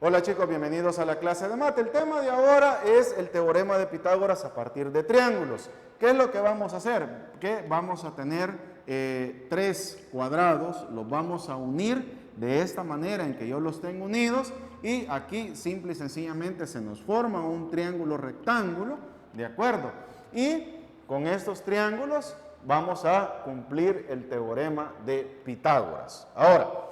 Hola chicos, bienvenidos a la clase de mate. El tema de ahora es el teorema de Pitágoras a partir de triángulos. ¿Qué es lo que vamos a hacer? Que vamos a tener tres cuadrados, los vamos a unir de esta manera en que yo los tengo unidos y aquí simple y sencillamente se nos forma un triángulo rectángulo, ¿de acuerdo? Y con estos triángulos vamos a cumplir el teorema de Pitágoras. Ahora,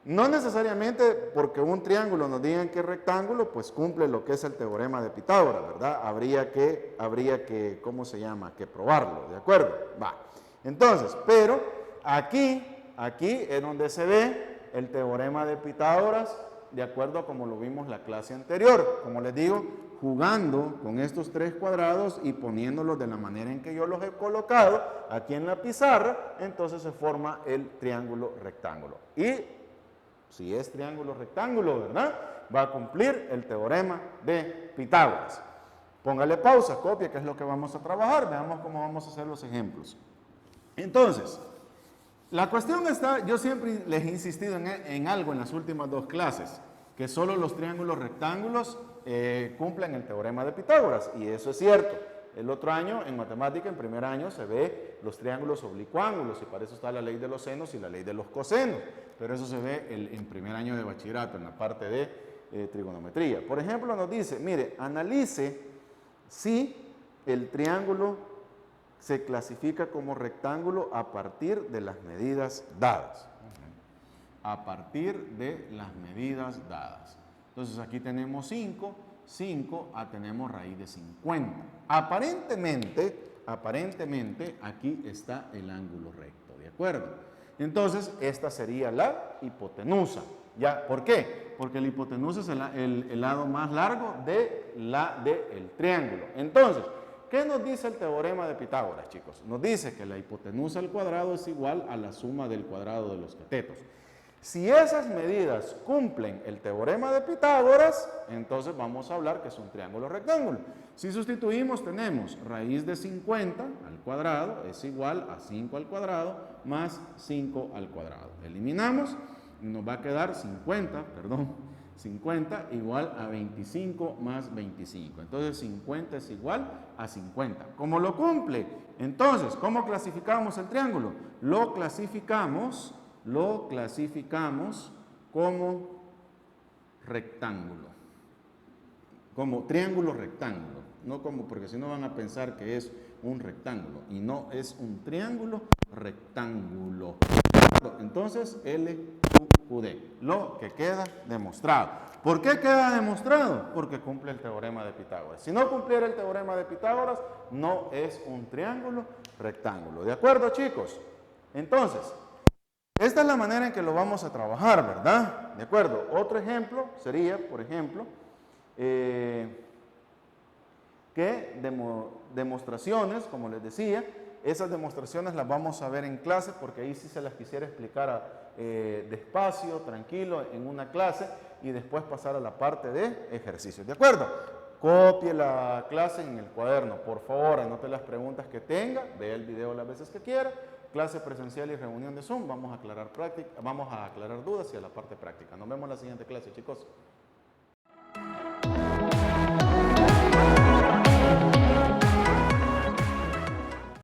no necesariamente porque un triángulo nos diga que es rectángulo, pues cumple lo que es el teorema de Pitágoras, ¿verdad? Habría que, ¿cómo se llama? Que probarlo, ¿de acuerdo? Va. Entonces, pero aquí es donde se ve el teorema de Pitágoras, de acuerdo a como lo vimos la clase anterior. Como les digo, jugando con estos tres cuadrados y poniéndolos de la manera en que yo los he colocado aquí en la pizarra, entonces se forma el triángulo rectángulo. Y si es triángulo rectángulo, ¿verdad? Va a cumplir el teorema de Pitágoras. Póngale pausa, copia, que es lo que vamos a trabajar. Veamos cómo vamos a hacer los ejemplos. Entonces, la cuestión está, yo siempre les he insistido en algo en las últimas dos clases, que solo los triángulos rectángulos cumplen el teorema de Pitágoras, y eso es cierto. El otro año, en matemática, en primer año, se ve los triángulos oblicuángulos, y para eso está la ley de los senos y la ley de los cosenos, pero eso se ve en primer año de bachillerato, en la parte de trigonometría. Por ejemplo, nos dice, mire, analice si el triángulo se clasifica como rectángulo a partir de las medidas dadas. A partir de las medidas dadas. Entonces aquí tenemos 5, tenemos raíz de 50. Aparentemente aquí está el ángulo recto, ¿de acuerdo? Entonces esta sería la hipotenusa. ¿Ya? ¿Por qué? Porque la hipotenusa es el lado más largo del triángulo. Entonces, ¿qué nos dice el teorema de Pitágoras, chicos? Nos dice que la hipotenusa al cuadrado es igual a la suma del cuadrado de los catetos. Si esas medidas cumplen el teorema de Pitágoras, entonces vamos a hablar que es un triángulo rectángulo. Si sustituimos, tenemos raíz de 50 al cuadrado es igual a 5 al cuadrado más 5 al cuadrado. Eliminamos, nos va a quedar 50 igual a 25 más 25. Entonces 50 es igual a 50. ¿Cómo lo cumple? Entonces, ¿cómo clasificamos el triángulo? Lo clasificamos como rectángulo, como triángulo rectángulo, no como, porque si no van a pensar que es un rectángulo, y no es un triángulo rectángulo. Entonces, LQD, lo que queda demostrado. ¿Por qué queda demostrado? Porque cumple el teorema de Pitágoras. Si no cumpliera el teorema de Pitágoras, no es un triángulo rectángulo. ¿De acuerdo, chicos? Entonces, esta es la manera en que lo vamos a trabajar, ¿verdad? ¿De acuerdo? Otro ejemplo sería, por ejemplo, que demostraciones, como les decía, esas demostraciones las vamos a ver en clase, porque ahí sí se las quisiera explicar despacio, tranquilo, en una clase, y después pasar a la parte de ejercicios. ¿De acuerdo? Copie la clase en el cuaderno, por favor, anote las preguntas que tenga, vea el video las veces que quiera. Clase presencial y reunión de Zoom, vamos a aclarar dudas y a la parte práctica. Nos vemos en la siguiente clase, chicos.